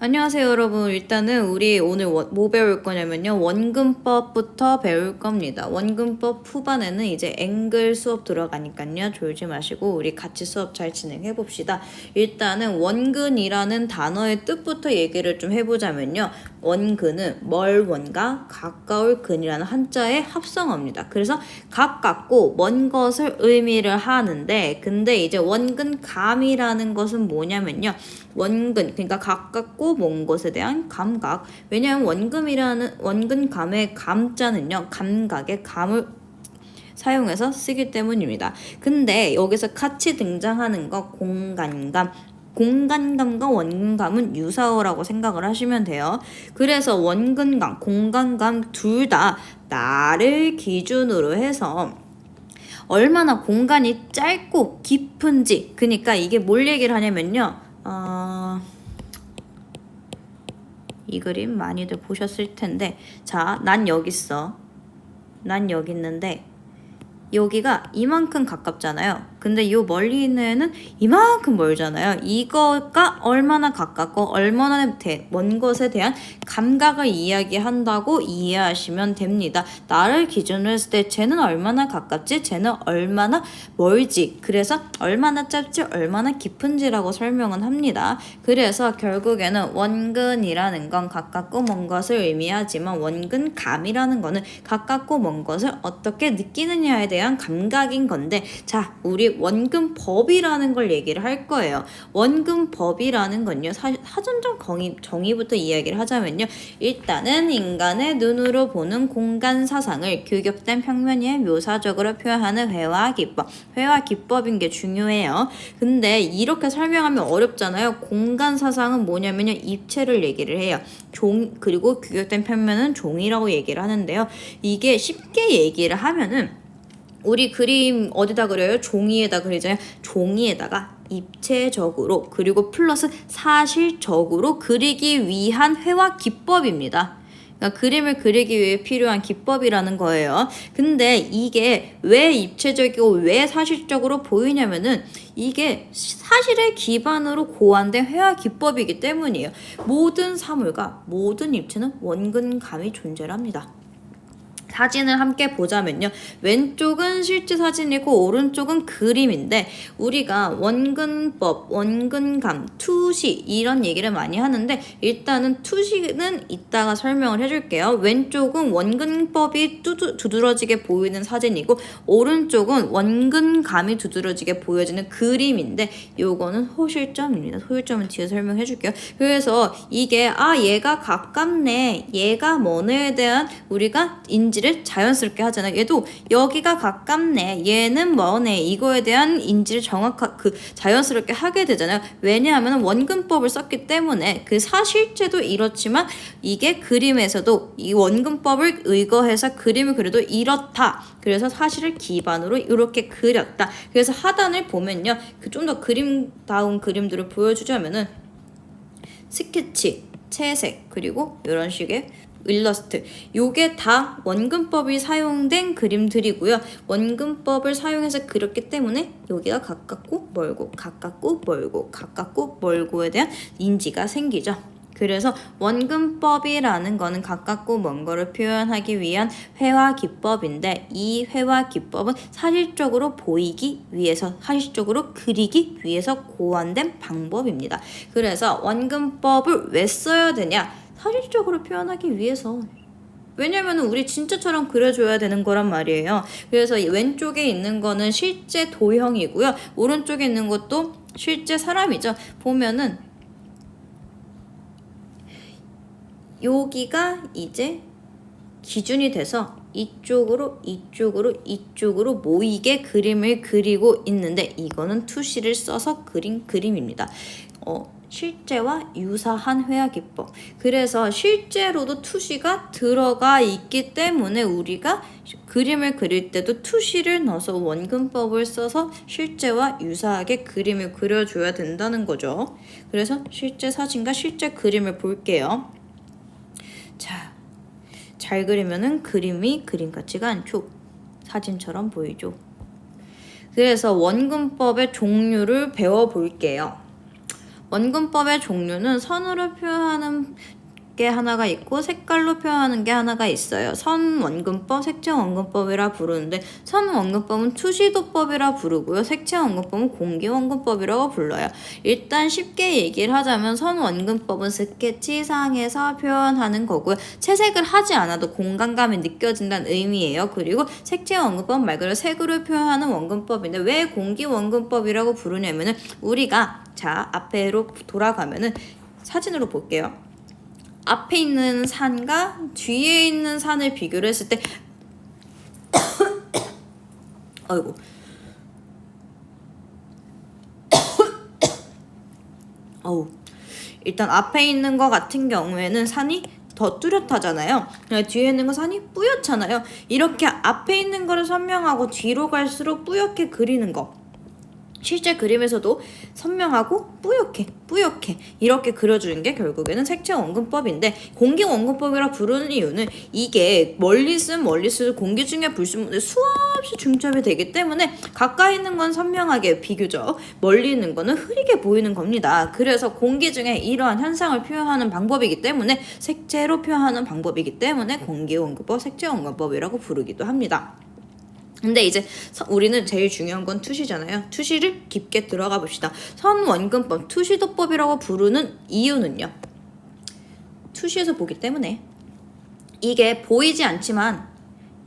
안녕하세요, 여러분. 일단은 우리 오늘 뭐 배울 거냐면요. 원근법부터 배울 겁니다. 원근법 후반에는 이제 앵글 수업 들어가니까요. 졸지 마시고 우리 같이 수업 잘 진행해 봅시다. 일단은 원근이라는 단어의 뜻부터 얘기를 좀 해보자면요. 원근은 멀원과 가까울 근이라는 한자의 합성어입니다. 그래서 가깝고 먼 것을 의미를 하는데, 근데 이제 원근감이라는 것은 뭐냐면요. 원근, 그러니까 가깝고 먼 것에 대한 감각. 왜냐하면 원근감의 감자는요, 감각의 감을 사용해서 쓰기 때문입니다. 근데 여기서 같이 등장하는 거 공간감. 공간감과 원근감은 유사어라고 생각을 하시면 돼요. 그래서 원근감, 공간감 둘 다 나를 기준으로 해서 얼마나 공간이 짧고 깊은지, 그러니까 이게 뭘 얘기를 하냐면요. 이 그림 많이들 보셨을 텐데, 자, 난 여기 있어. 난 여기 있는데 여기가 이만큼 가깝잖아요. 근데 요 멀리 있는 애는 이만큼 멀잖아요. 이거가 얼마나 가깝고 얼마나 먼 것에 대한 감각을 이야기한다고 이해하시면 됩니다. 나를 기준으로 했을 때 쟤는 얼마나 가깝지, 쟤는 얼마나 멀지, 그래서 얼마나 짧지, 얼마나 깊은지라고 설명은 합니다. 그래서 결국에는 원근이라는 건 가깝고 먼 것을 의미하지만 원근감이라는 거는 가깝고 먼 것을 어떻게 느끼느냐에 대한 감각인 건데, 자, 우리 원근법이라는 걸 얘기를 할 거예요. 원근법이라는 건요, 사전적 정의부터 이야기를 하자면요, 일단은 인간의 눈으로 보는 공간 사상을 규격된 평면에 묘사적으로 표현하는 회화 기법. 회화 기법인 게 중요해요. 근데 이렇게 설명하면 어렵잖아요. 공간 사상은 뭐냐면요, 입체를 얘기를 해요. 그리고 규격된 평면은 종이라고 얘기를 하는데요. 이게 쉽게 얘기를 하면은, 우리 그림 어디다 그려요? 종이에다 그리잖아요. 종이에다가 입체적으로 그리고 플러스 사실적으로 그리기 위한 회화 기법입니다. 그러니까 그림을 그리기 위해 필요한 기법이라는 거예요. 근데 이게 왜 입체적이고 왜 사실적으로 보이냐면은, 이게 사실의 기반으로 고안된 회화 기법이기 때문이에요. 모든 사물과 모든 입체는 원근감이 존재합니다. 사진을 함께 보자면요, 왼쪽은 실제 사진이고 오른쪽은 그림인데, 우리가 원근법, 원근감, 투시 이런 얘기를 많이 하는데, 일단은 투시는 이따가 설명을 해줄게요. 왼쪽은 원근법이 두드러지게 보이는 사진이고 오른쪽은 원근감이 두드러지게 보여지는 그림인데, 요거는 호실점입니다. 호실점은 뒤에 설명해줄게요. 그래서 이게 얘가 가깝네, 얘가 머네에 대한 우리가 인지를 자연스럽게 하잖아요. 얘도 여기가 가깝네, 얘는 머네, 이거에 대한 인지를 자연스럽게 하게 되잖아요. 왜냐하면 원근법을 썼기 때문에. 그 사실제도 이렇지만 이게 그림에서도 이 원근법을 의거해서 그림을 그려도 이렇다. 그래서 사실을 기반으로 이렇게 그렸다. 그래서 하단을 보면요, 좀 더 그림다운 그림들을 보여주자면은 스케치, 채색, 그리고 이런 식의 일러스트, 요게 다 원근법이 사용된 그림들이고요. 원근법을 사용해서 그렸기 때문에 여기가 가깝고 멀고 가깝고 멀고 가깝고 멀고에 대한 인지가 생기죠. 그래서 원근법이라는 거는 가깝고 먼 거를 표현하기 위한 회화 기법인데, 이 회화 기법은 사실적으로 보이기 위해서, 사실적으로 그리기 위해서 고안된 방법입니다. 그래서 원근법을 왜 써야 되냐? 사실적으로 표현하기 위해서. 왜냐면 우리 진짜처럼 그려줘야 되는 거란 말이에요. 그래서 왼쪽에 있는 거는 실제 도형이고요, 오른쪽에 있는 것도 실제 사람이죠. 보면은 여기가 이제 기준이 돼서 이쪽으로 모이게 그림을 그리고 있는데, 이거는 투시를 써서 그린 그림입니다. 실제와 유사한 회화 기법. 그래서 실제로도 투시가 들어가 있기 때문에 우리가 그림을 그릴 때도 투시를 넣어서 원근법을 써서 실제와 유사하게 그림을 그려줘야 된다는 거죠. 그래서 실제 사진과 실제 그림을 볼게요. 자, 잘 그리면은 그림이 그림 같지가 않죠. 사진처럼 보이죠. 그래서 원근법의 종류를 배워볼게요. 원근법의 종류는 선으로 표현하는 게 하나가 있고 색깔로 표현하는 게 하나가 있어요. 선원근법, 색채원근법이라 부르는데 선원근법은 투시도법이라 부르고요. 색채원근법은 공기원근법이라고 불러요. 일단 쉽게 얘기를 하자면 선원근법은 스케치상에서 표현하는 거고요. 채색을 하지 않아도 공간감이 느껴진다는 의미예요. 그리고 색채원근법 말 그대로 색으로 표현하는 원근법인데 왜 공기원근법이라고 부르냐면은 우리가 자 앞에로 돌아가면은 사진으로 볼게요. 앞에 있는 산과 뒤에 있는 산을 비교를 했을 때 아이고 어우 일단 앞에 있는 거 같은 경우에는 산이 더 뚜렷하잖아요. 뒤에 있는 거 산이 뿌옇잖아요. 이렇게 앞에 있는 거를 선명하고 뒤로 갈수록 뿌옇게 그리는 거 실제 그림에서도 선명하고 뿌옇게 이렇게 그려주는 게 결국에는 색채원근법인데 공기원근법이라 부르는 이유는 이게 멀리 쓰면 공기 중에 불순물이 수없이 중첩이 되기 때문에 가까이 있는 건 선명하게 비교적 멀리 있는 거는 흐리게 보이는 겁니다. 그래서 공기 중에 이러한 현상을 표현하는 방법이기 때문에 색채로 표현하는 방법이기 때문에 공기원근법, 색채원근법이라고 부르기도 합니다. 근데 이제 우리는 제일 중요한 건 투시잖아요. 투시를 깊게 들어가 봅시다. 선원근법, 투시도법이라고 부르는 이유는요. 투시에서 보기 때문에 이게 보이지 않지만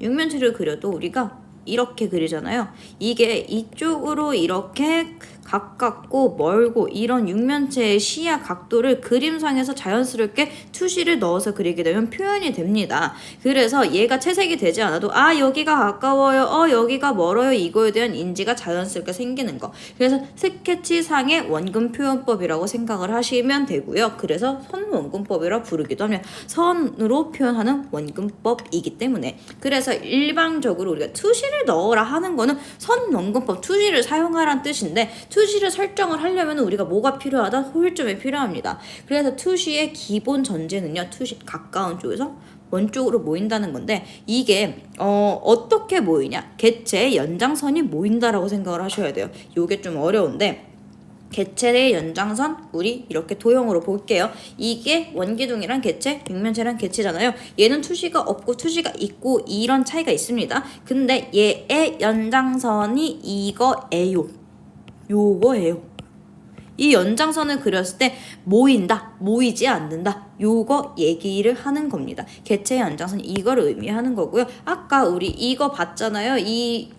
육면체를 그려도 우리가 이렇게 그리잖아요. 이게 이쪽으로 이렇게 가깝고 멀고 이런 육면체의 시야 각도를 그림상에서 자연스럽게 투시를 넣어서 그리게 되면 표현이 됩니다. 그래서 얘가 채색이 되지 않아도 아 여기가 가까워요, 여기가 멀어요 이거에 대한 인지가 자연스럽게 생기는 거. 그래서 스케치상의 원근 표현법이라고 생각을 하시면 되고요. 그래서 선원근법이라 부르기도 하면 선으로 표현하는 원근법이기 때문에 그래서 일반적으로 우리가 투시를 넣어라 하는 거는 선원근법 투시를 사용하라는 뜻인데 투시를 설정을 하려면 우리가 뭐가 필요하다? 호일점이 필요합니다. 그래서 투시의 기본 전제는요. 투시 가까운 쪽에서 먼 쪽으로 모인다는 건데 이게 어떻게 모이냐? 개체의 연장선이 모인다라고 생각을 하셔야 돼요. 이게 좀 어려운데 개체의 연장선 우리 이렇게 도형으로 볼게요. 이게 원기둥이랑 개체, 육면체랑 개체잖아요. 얘는 투시가 없고 투시가 있고 이런 차이가 있습니다. 근데 얘의 연장선이 이거예요. 요거예요. 이 연장선을 그렸을 때 모인다, 모이지 않는다 요거 얘기를 하는 겁니다. 개체의 연장선 이거를 의미하는 거고요. 아까 우리 이거 봤잖아요. 이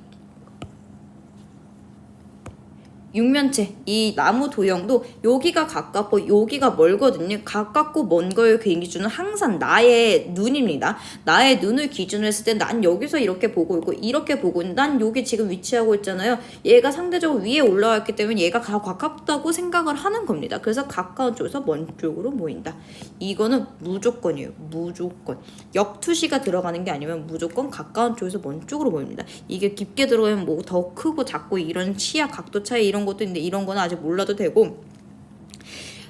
육면체 이 나무 도형도 여기가 가깝고 여기가 멀거든요. 가깝고 먼 거의 그 기준은 항상 나의 눈입니다. 나의 눈을 기준으로 했을 때 난 여기서 이렇게 보고 있고 이렇게 보고 있는데 난 여기 지금 위치하고 있잖아요. 얘가 상대적으로 위에 올라와 있기 때문에 얘가 더 가깝다고 생각을 하는 겁니다. 그래서 가까운 쪽에서 먼 쪽으로 모인다. 이거는 무조건이에요. 무조건. 역투시가 들어가는 게 아니면 무조건 가까운 쪽에서 먼 쪽으로 모입니다. 이게 깊게 들어가면 뭐 더 크고 작고 이런 시야 각도 차이 이런 것도 있는데 이런 거는 아직 몰라도 되고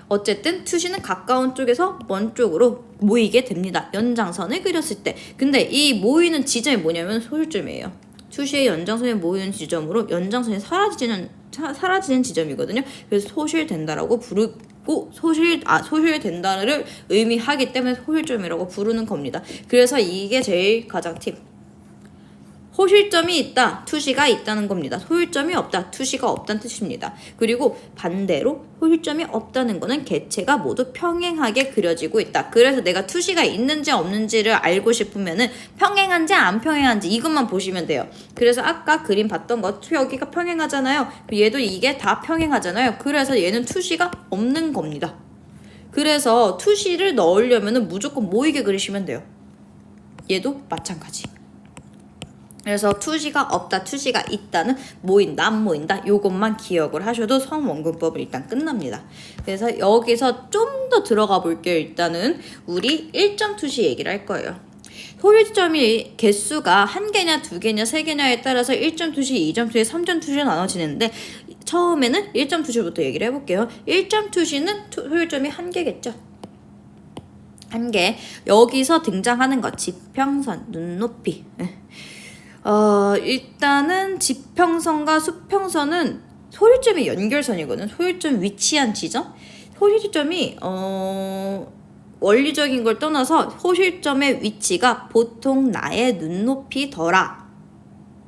어쨌든 투시는 가까운 쪽에서 먼 쪽으로 모이게 됩니다. 연장선을 그렸을 때. 근데 이 모이는 지점이 뭐냐면 소실점이에요. 투시의 연장선이 모이는 지점으로 연장선이 사라지는 지점이거든요. 그래서 소실된다라고 부르고 소실된다를 의미하기 때문에 소실점이라고 부르는 겁니다. 그래서 이게 제일 가장 팁. 호실점이 있다, 투시가 있다는 겁니다. 호실점이 없다, 투시가 없다는 뜻입니다. 그리고 반대로 호실점이 없다는 거는 개체가 모두 평행하게 그려지고 있다. 그래서 내가 투시가 있는지 없는지를 알고 싶으면은 평행한지 안 평행한지 이것만 보시면 돼요. 그래서 아까 그림 봤던 거 여기가 평행하잖아요. 얘도 이게 다 평행하잖아요. 그래서 얘는 투시가 없는 겁니다. 그래서 투시를 넣으려면은 무조건 모이게 그리시면 돼요. 얘도 마찬가지. 그래서 투시가 없다, 투시가 있다는 모인다, 안 모인다 요것만 기억을 하셔도 선원근법은 일단 끝납니다. 그래서 여기서 좀 더 들어가 볼게요. 일단은 우리 1점 투시 얘기를 할 거예요. 소실점이 개수가 1개냐 2개냐 3개냐에 따라서 1점 투시, 2점 투시, 3점 투시로 나눠지는데 처음에는 1점 투시부터 얘기를 해볼게요. 1점 투시는 소실점이 1개겠죠. 1개. 여기서 등장하는 것 지평선, 눈높이. 일단은 지평선과 수평선은 소실점의 연결선이거든. 소실점 위치한 지점. 소실점이 원리적인 걸 떠나서 소실점의 위치가 보통 나의 눈높이더라.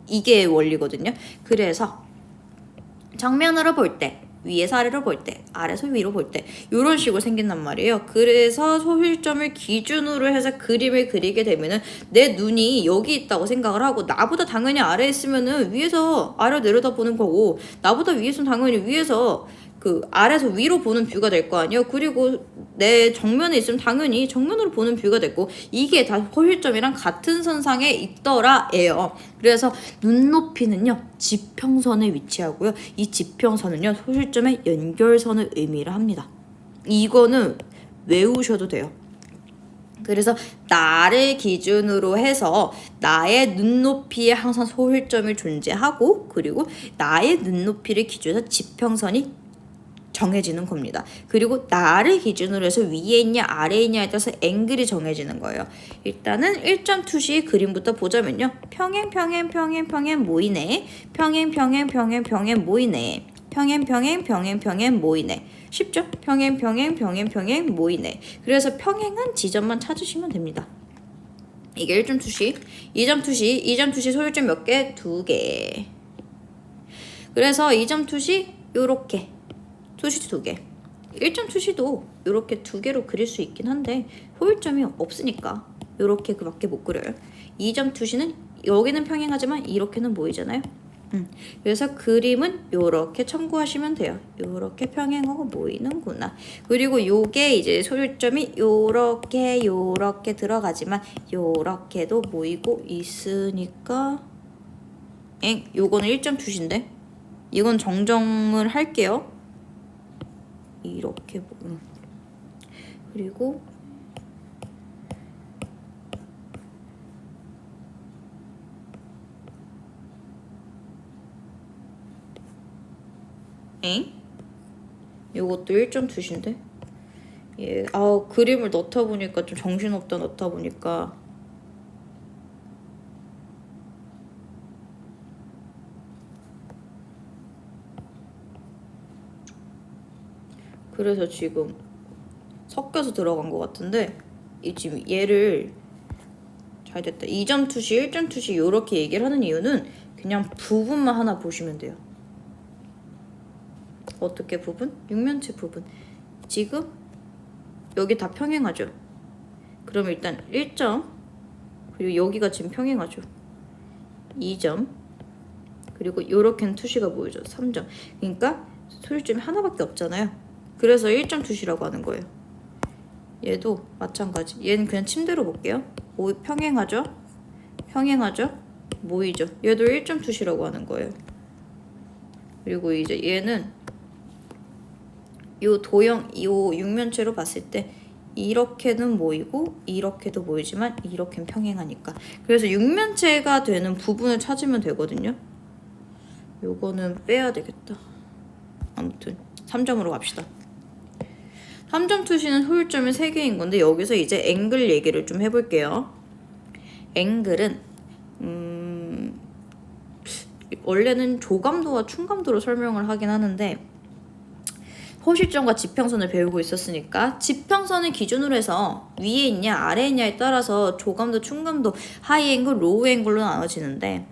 이게 원리거든요. 그래서 정면으로 볼 때, 위에서 아래로 볼 때, 아래서 위로 볼 때 이런 식으로 생긴단 말이에요. 그래서 소실점을 기준으로 해서 그림을 그리게 되면은 내 눈이 여기 있다고 생각을 하고 나보다 당연히 아래에 있으면은 위에서 아래로 내려다 보는 거고 나보다 위에서는 당연히 위에서 그 아래에서 위로 보는 뷰가 될 거 아니에요. 그리고 내 정면에 있으면 당연히 정면으로 보는 뷰가 됐고 이게 다 소실점이랑 같은 선상에 있더라예요. 그래서 눈높이는요 지평선에 위치하고요. 이 지평선은요 소실점의 연결선을 의미를 합니다. 이거는 외우셔도 돼요. 그래서 나를 기준으로 해서 나의 눈높이에 항상 소실점이 존재하고 그리고 나의 눈높이를 기준으로 해서 지평선이 정해지는 겁니다. 그리고 나를 기준으로 해서 위에 있냐 아래에 있냐에 따라서 앵글이 정해지는 거예요. 일단은 1점 투시 그림부터 보자면요. 평행 평행 평행 평행 모이네. 평행 평행 평행 평행 모이네. 평행 평행 평행 평행 모이네. 쉽죠? 평행 평행 평행 평행 모이네. 그래서 평행한 지점만 찾으시면 됩니다. 이게 1점 투시. 2점 투시. 2점 투시 소실점 몇 개? 2개. 그래서 2점 투시 요렇게 투시 2개. 1점 투시도 이렇게 2개로 그릴 수 있긴 한데 소실점이 없으니까 이렇게 그밖에 못 그려요. 2점 투시는 여기는 평행하지만 이렇게는 모이잖아요. 그래서 그림은 이렇게 참고하시면 돼요. 이렇게 평행하고 모이는구나. 그리고 요게 이제 소실점이 요렇게 들어가지만 요렇게도 모이고 있으니까 요거는 1점 투시인데 이건 정정을 할게요. 이렇게 그리고 요것도 1점 투시인데 예, 그림을 넣다 보니까 좀 정신없다 넣다 보니까 그래서 지금 섞여서 들어간 것 같은데 지금 얘를 잘 됐다. 2점 투시, 1점 투시 이렇게 얘기를 하는 이유는 그냥 부분만 하나 보시면 돼요. 어떻게 부분? 육면체 부분. 지금 여기 다 평행하죠. 그럼 일단 1점 그리고 여기가 지금 평행하죠. 2점 그리고 요렇게는 투시가 보이죠. 3점. 그러니까 소실점이 하나밖에 없잖아요. 그래서 1점 투시라고 하는 거예요. 얘도 마찬가지. 얘는 그냥 침대로 볼게요. 평행하죠? 평행하죠? 모이죠? 얘도 1점 투시라고 하는 거예요. 그리고 이제 얘는 요 육면체로 봤을 때 이렇게는 모이고 이렇게도 모이지만 이렇게는 평행하니까. 그래서 육면체가 되는 부분을 찾으면 되거든요. 요거는 빼야 되겠다. 아무튼 3점으로 갑시다. 3점 투시는 소실점이 3개인 건데 여기서 이제 앵글 얘기를 좀 해볼게요. 앵글은 원래는 조감도와 충감도로 설명을 하긴 하는데 소실점과 지평선을 배우고 있었으니까 지평선을 기준으로 해서 위에 있냐 아래에 있냐에 따라서 조감도, 충감도, 하이 앵글, 로우 앵글로 나눠지는데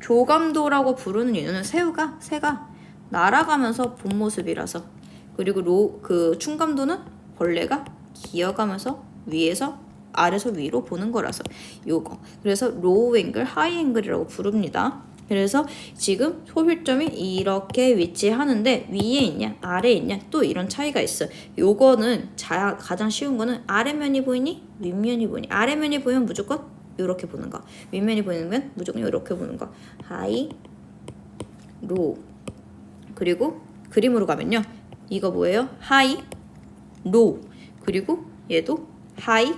조감도라고 부르는 이유는 새가 날아가면서 본 모습이라서 그리고 충감도는 벌레가 기어가면서 위에서 아래서 위로 보는 거라서 요거. 그래서 로우 앵글, 하이 앵글이라고 부릅니다. 그래서 지금 소실점이 이렇게 위치하는데 위에 있냐 아래에 있냐 또 이런 차이가 있어요. 요거는 가장 쉬운 거는 아래면이 보이니 윗면이 보이니. 아래면이 보이면 무조건 이렇게 보는 거. 윗면이 보이면 무조건 이렇게 보는 거. 하이, 로우. 그리고 그림으로 가면요. 이거 뭐예요? 하이, 로우. 그리고 얘도 하이,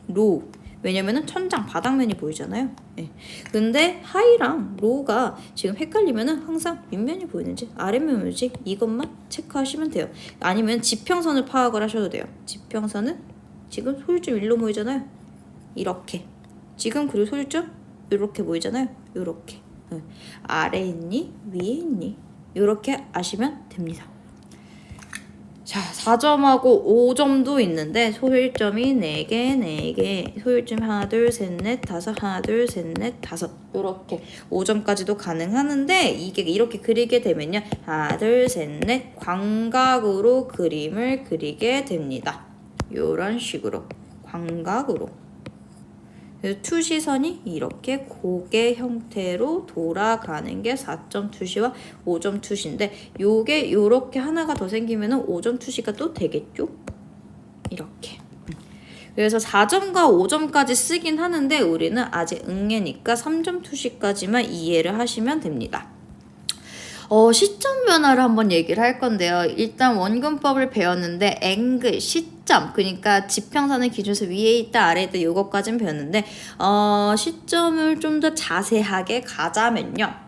로우. 왜냐면은 천장 바닥면이 보이잖아요. 네. 근데 하이랑 로우가 지금 헷갈리면은 항상 윗면이 보이는지 아랫면이 보이는지 이것만 체크하시면 돼요. 아니면 지평선을 파악을 하셔도 돼요. 지평선은 지금 소실점 일로 모이잖아요. 이렇게. 지금 그리고 소실점 이렇게 모이잖아요. 이렇게. 아래에 있니? 위에 있니? 이렇게 아시면 됩니다. 자, 4점하고 5점도 있는데 소일점이 4개, 4개. 소일점 하나, 둘, 셋, 넷, 다섯, 하나, 둘, 셋, 넷, 다섯. 이렇게 5점까지도 가능하는데 이게 이렇게 그리게 되면요. 하나, 둘, 셋, 넷 광각으로 그림을 그리게 됩니다. 이런 식으로 광각으로. 그래서 투시선이 이렇게 고개 형태로 돌아가는 게 4점 투시와 5점 투시인데 요게 요렇게 하나가 더 생기면은 5점 투시가 또 되겠죠? 이렇게. 그래서 4점과 5점까지 쓰긴 하는데 우리는 아직 응애니까 3점 투시까지만 이해를 하시면 됩니다. 시점 변화를 한번 얘기를 할 건데요. 일단 원근법을 배웠는데 앵글, 시점, 그러니까 지평선의 기준에서 위에 있다 아래에 있다 요것까지는 배웠는데 시점을 좀 더 자세하게 가자면요.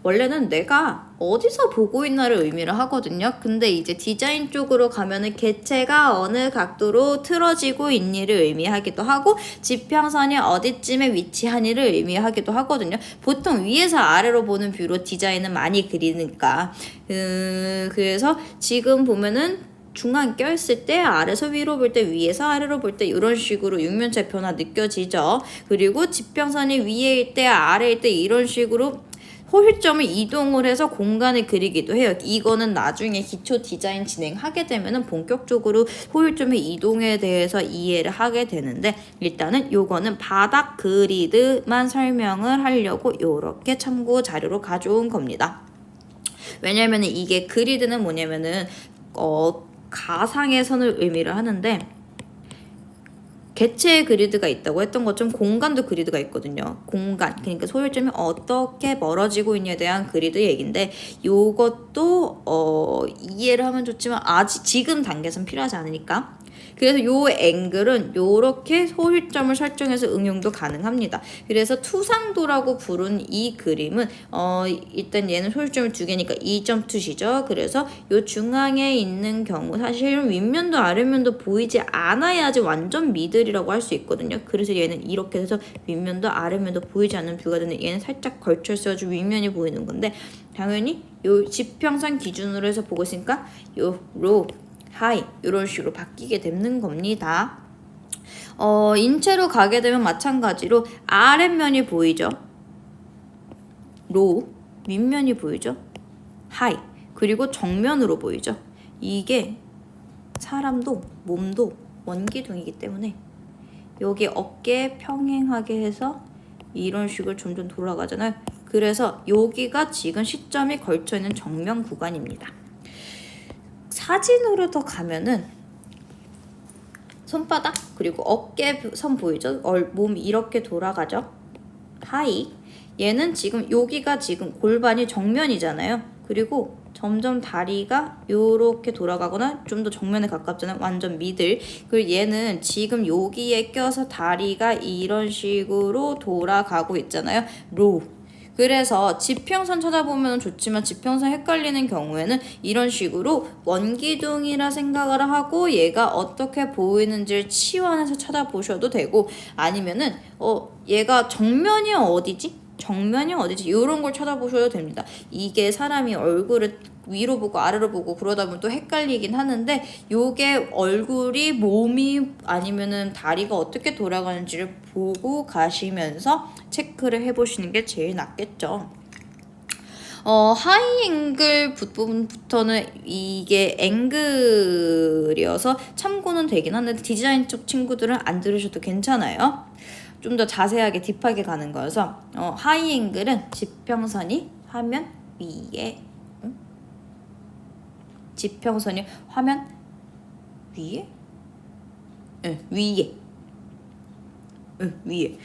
원래는 내가 어디서 보고 있나를 의미를 하거든요. 근데 이제 디자인 쪽으로 가면은 개체가 어느 각도로 틀어지고 있니를 의미하기도 하고 지평선이 어디쯤에 위치하니를 의미하기도 하거든요. 보통 위에서 아래로 보는 뷰로 디자인은 많이 그리니까 그래서 지금 보면은 중앙 껴있을 때 아래서 위로 볼 때 위에서 아래로 볼 때 이런 식으로 육면체 변화 느껴지죠. 그리고 지평선이 위에일 때 아래일 때 이런 식으로 호일점을 이동을 해서 공간을 그리기도 해요. 이거는 나중에 기초 디자인 진행하게 되면은 본격적으로 호일점의 이동에 대해서 이해를 하게 되는데 일단은 요거는 바닥 그리드만 설명을 하려고 요렇게 참고 자료로 가져온 겁니다. 왜냐면은 이게 그리드는 뭐냐면은 가상의 선을 의미를 하는데 개체의 그리드가 있다고 했던 것처럼 공간도 그리드가 있거든요. 공간, 그러니까 소요점이 어떻게 멀어지고 있냐에 대한 그리드 얘기인데 요것도 이해를 하면 좋지만 아직 지금 단계에서는 필요하지 않으니까 그래서 요 앵글은 요렇게 소일점을 설정해서 응용도 가능합니다. 그래서 투상도라고 부른 이 그림은 일단 얘는 소일점을 2개니까 2점 투시죠. 그래서 요 중앙에 있는 경우 사실은 윗면도 아랫면도 보이지 않아야지 완전 미들이라고 할 수 있거든요. 그래서 얘는 이렇게 해서 윗면도 아랫면도 보이지 않는 뷰가 되는데 얘는 살짝 걸쳐 있어가지고 윗면이 보이는 건데 당연히 요 지평선 기준으로 해서 보고 있으니까 요 로 하이 이런 식으로 바뀌게 되는 겁니다. 인체로 가게 되면 마찬가지로 아랫면이 보이죠. 로, 윗면이 보이죠. 하이, 그리고 정면으로 보이죠. 이게 사람도 몸도 원기둥이기 때문에 여기 어깨 평행하게 해서 이런 식으로 점점 돌아가잖아요. 그래서 여기가 지금 시점이 걸쳐있는 정면 구간입니다. 사진으로 더 가면은 손바닥 그리고 어깨 선 보이죠? 몸이 이렇게 돌아가죠? 하이. 얘는 지금 여기가 지금 골반이 정면이잖아요. 그리고 점점 다리가 요렇게 돌아가거나 좀 더 정면에 가깝잖아요. 완전 미들. 그리고 얘는 지금 여기에 껴서 다리가 이런 식으로 돌아가고 있잖아요. 로. 그래서 지평선 찾아보면 좋지만 지평선 헷갈리는 경우에는 이런 식으로 원기둥이라 생각을 하고 얘가 어떻게 보이는지를 치환해서 찾아보셔도 되고 아니면은 얘가 정면이 어디지? 정면이 어디지? 이런 걸 찾아보셔도 됩니다. 이게 사람이 얼굴을 위로 보고 아래로 보고 그러다 보면 또 헷갈리긴 하는데 요게 얼굴이 몸이 아니면은 다리가 어떻게 돌아가는지를 보고 가시면서 체크를 해보시는 게 제일 낫겠죠. 하이 앵글 부분부터는 이게 앵글이어서 참고는 되긴 하는데 디자인 쪽 친구들은 안 들으셔도 괜찮아요. 좀 더 자세하게 딥하게 가는 거여서 하이 앵글은 지평선이 화면 위에 지평선이 화면 위에? 응, 위에. 응, 위에.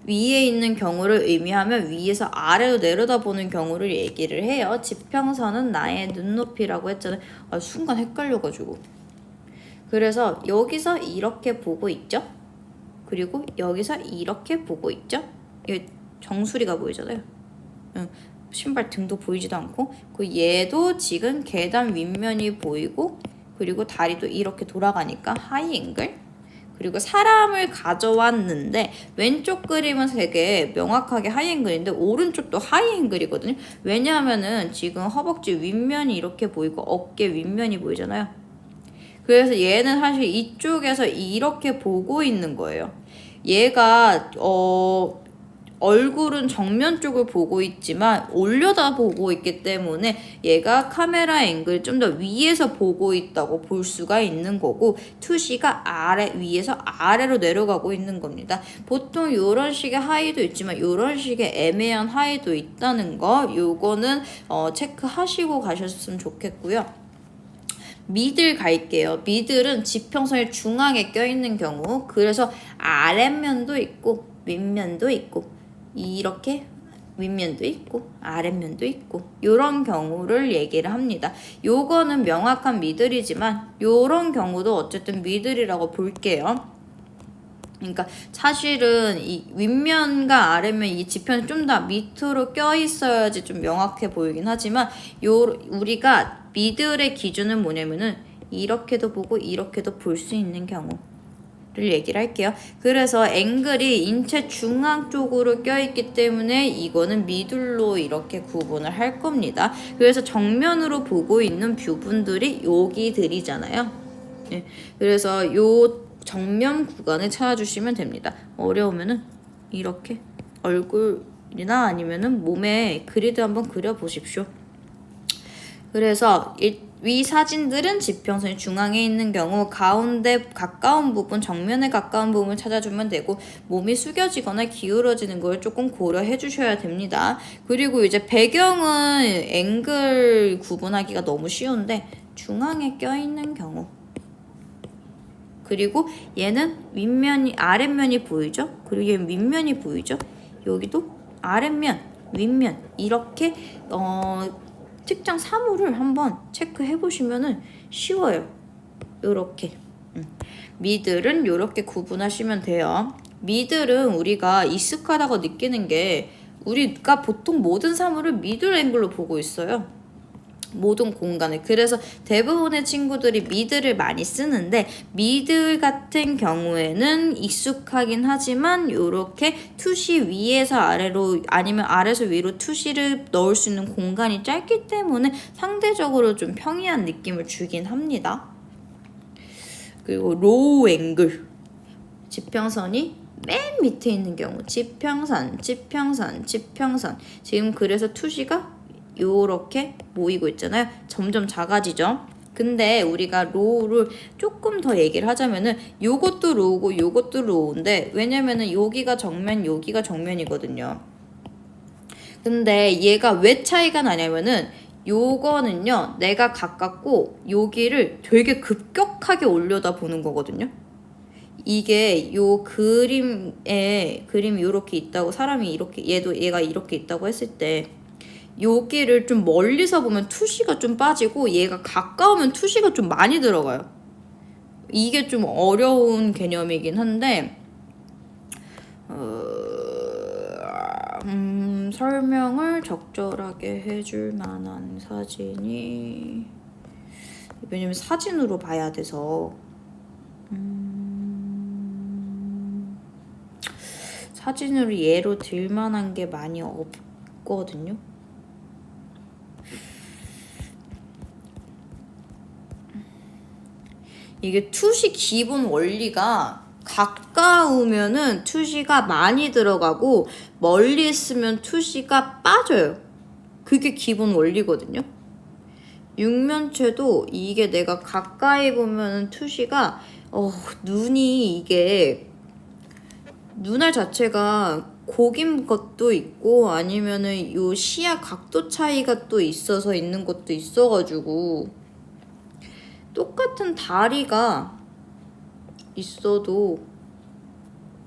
위에 있는 경우를 의미하면 위에서 아래로 내려다보는 경우를 얘기를 해요. 지평선은 나의 눈높이라고 했잖아요. 순간 헷갈려가지고. 그래서 여기서 이렇게 보고 있죠? 그리고 여기서 이렇게 보고 있죠? 이 정수리가 보이잖아요. 응. 신발 등도 보이지도 않고 그 얘도 지금 계단 윗면이 보이고 그리고 다리도 이렇게 돌아가니까 하이 앵글 그리고 사람을 가져왔는데 왼쪽 그림은 되게 명확하게 하이앵글인데 오른쪽도 하이앵글이거든요. 왜냐하면은 지금 허벅지 윗면이 이렇게 보이고 어깨 윗면이 보이잖아요. 그래서 얘는 사실 이쪽에서 이렇게 보고 있는 거예요. 얘가 얼굴은 정면 쪽을 보고 있지만 올려다 보고 있기 때문에 얘가 카메라 앵글 좀 더 위에서 보고 있다고 볼 수가 있는 거고 투시가 위에서 아래로 내려가고 있는 겁니다. 보통 이런 식의 하이도 있지만 이런 식의 애매한 하이도 있다는 거 요거는 체크하시고 가셨으면 좋겠고요. 미들 갈게요. 미들은 지평선의 중앙에 껴있는 경우, 그래서 아랫면도 있고 윗면도 있고 이렇게 윗면도 있고 아랫면도 있고 이런 경우를 얘기를 합니다. 요거는 명확한 미들이지만 요런 경우도 어쨌든 미들이라고 볼게요. 그러니까 사실은 이 윗면과 아랫면 이 지편이 좀 더 밑으로 껴 있어야지 좀 명확해 보이긴 하지만 우리가 미들의 기준은 뭐냐면은 이렇게도 보고 이렇게도 볼 수 있는 경우를 얘기를 할게요. 그래서 앵글이 인체 중앙 쪽으로 껴있기 때문에 이거는 미들로 이렇게 구분을 할 겁니다. 그래서 정면으로 보고 있는 뷰분들이 여기들이잖아요. 네. 그래서 요 정면 구간을 찾아주시면 됩니다. 어려우면은 이렇게 얼굴이나 아니면은 몸에 그리드 한번 그려보십시오. 그래서 위 사진들은 지평선이 중앙에 있는 경우 가운데 가까운 부분, 정면에 가까운 부분을 찾아주면 되고 몸이 숙여지거나 기울어지는 걸 조금 고려해 주셔야 됩니다. 그리고 이제 배경은 앵글 구분하기가 너무 쉬운데 중앙에 껴있는 경우, 그리고 얘는 윗면이 아랫면이 보이죠? 그리고 얘는 윗면이 보이죠? 여기도 아랫면, 윗면 이렇게 특정 사물을 한번 체크해 보시면은 쉬워요. 요렇게. 미들은 요렇게 구분하시면 돼요. 미들은 우리가 익숙하다고 느끼는 게 우리가 보통 모든 사물을 미들 앵글로 보고 있어요. 모든 공간을. 그래서 대부분의 친구들이 미들을 많이 쓰는데 미들 같은 경우에는 익숙하긴 하지만 요렇게 투시 위에서 아래로 아니면 아래에서 위로 투시를 넣을 수 있는 공간이 짧기 때문에 상대적으로 좀 평이한 느낌을 주긴 합니다. 그리고 로우 앵글, 지평선이 맨 밑에 있는 경우 지평선, 지평선, 지평선. 지금 그래서 투시가 요렇게 모이고 있잖아요. 점점 작아지죠. 근데 우리가 로우를 조금 더 얘기를 하자면은 요것도 로우고 요것도 로우인데 왜냐면은 여기가 정면 여기가 정면이거든요. 근데 얘가 왜 차이가 나냐면은 요거는요 내가 가깝고 여기를 되게 급격하게 올려다 보는 거거든요. 이게 요 그림이 요렇게 있다고 사람이 이렇게 얘가 이렇게 있다고 했을 때 여기를 좀 멀리서 보면 투시가 좀 빠지고 얘가 가까우면 투시가 좀 많이 들어가요. 이게 좀 어려운 개념이긴 한데 설명을 적절하게 해줄 만한 사진이 왜냐면 사진으로 봐야 돼서 사진으로 예로 들 만한 게 많이 없거든요. 이게 투시 기본 원리가 가까우면은 투시가 많이 들어가고 멀리 있으면 투시가 빠져요. 그게 기본 원리거든요. 육면체도 이게 내가 가까이 보면은 투시가 눈이 이게 눈알 자체가 고긴 것도 있고 아니면은 요 시야 각도 차이가 또 있어서 있는 것도 있어가지고 똑같은 다리가 있어도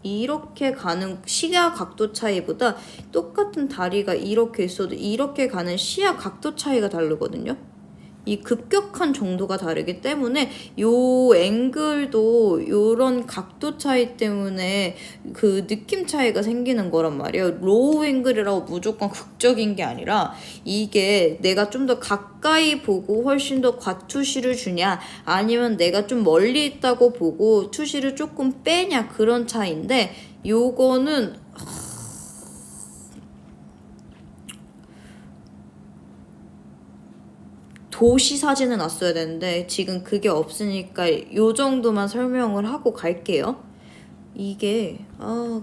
이렇게 가는 시야 각도 차이보다 똑같은 다리가 이렇게 있어도 이렇게 가는 시야 각도 차이가 다르거든요. 이 급격한 정도가 다르기 때문에 요 앵글도 요런 각도 차이 때문에 그 느낌 차이가 생기는 거란 말이에요. 로우 앵글이라고 무조건 극적인 게 아니라 이게 내가 좀 더 가까이 보고 훨씬 더 과투시를 주냐 아니면 내가 좀 멀리 있다고 보고 투시를 조금 빼냐 그런 차이인데 요거는 도시 사진을 놨어야 되는데 지금 그게 없으니까 요 정도만 설명을 하고 갈게요. 이게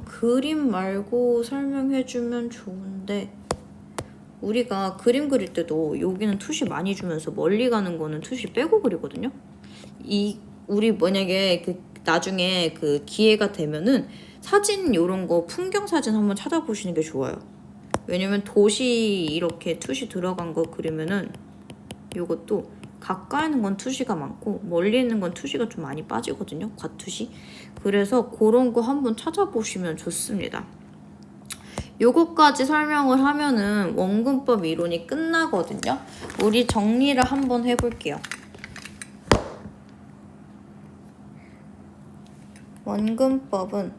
그림 말고 설명해주면 좋은데 우리가 그림 그릴 때도 여기는 투시 많이 주면서 멀리 가는 거는 투시 빼고 그리거든요. 우리 만약에 그 나중에 그 기회가 되면은 사진 요런 거 풍경 사진 한번 찾아보시는 게 좋아요. 왜냐면 도시 이렇게 투시 들어간 거 그리면은 요것도 가까이 있는 건 투시가 많고 멀리 있는 건 투시가 좀 많이 빠지거든요. 과투시. 그래서 그런 거 한번 찾아보시면 좋습니다. 요거까지 설명을 하면은 원근법 이론이 끝나거든요. 우리 정리를 한번 해볼게요. 원근법은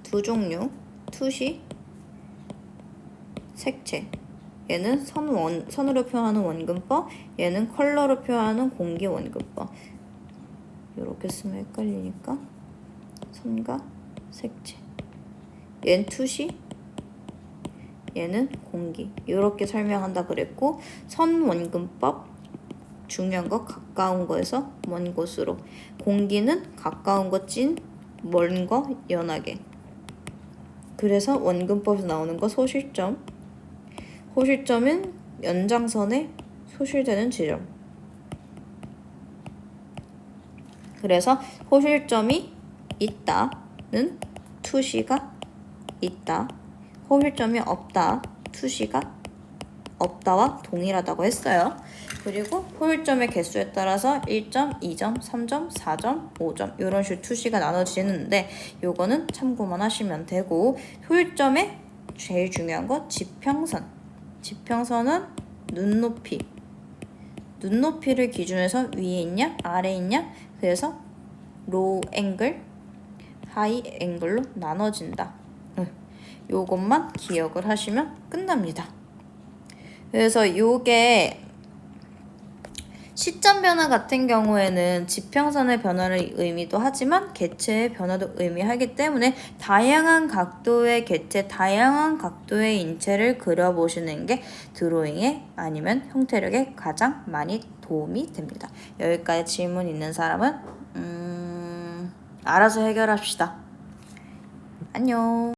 두 종류, 투시, 색채. 얘는 선으로 표현하는 원근법, 얘는 컬러로 표현하는 공기 원근법. 이렇게 쓰면 헷갈리니까 선과 색채. 얘는 투시, 얘는 공기. 이렇게 설명한다 그랬고 선 원근법 중요한 거 가까운 거에서 먼 곳으로. 공기는 가까운 거 찐, 먼 거 연하게. 그래서 원근법에서 나오는 거 소실점. 호실점은 연장선에 소실되는 지점. 그래서 호실점이 있다는 투시가 있다. 호실점이 없다. 투시가 없다와 동일하다고 했어요. 그리고 호실점의 개수에 따라서 1점, 2점, 3점, 4점, 5점 이런 식으로 투시가 나눠지는데 요거는 참고만 하시면 되고 호실점의 제일 중요한 거 지평선. 지평선은 눈높이. 눈높이를 기준해서 위에 있냐 아래에 있냐 그래서 로우 앵글, 하이 앵글로 나눠진다. 요것만 기억을 하시면 끝납니다. 그래서 요게 시점 변화 같은 경우에는 지평선의 변화를 의미도 하지만 개체의 변화도 의미하기 때문에 다양한 각도의 개체, 다양한 각도의 인체를 그려보시는 게 드로잉에 아니면 형태력에 가장 많이 도움이 됩니다. 여기까지 질문 있는 사람은 알아서 해결합시다. 안녕.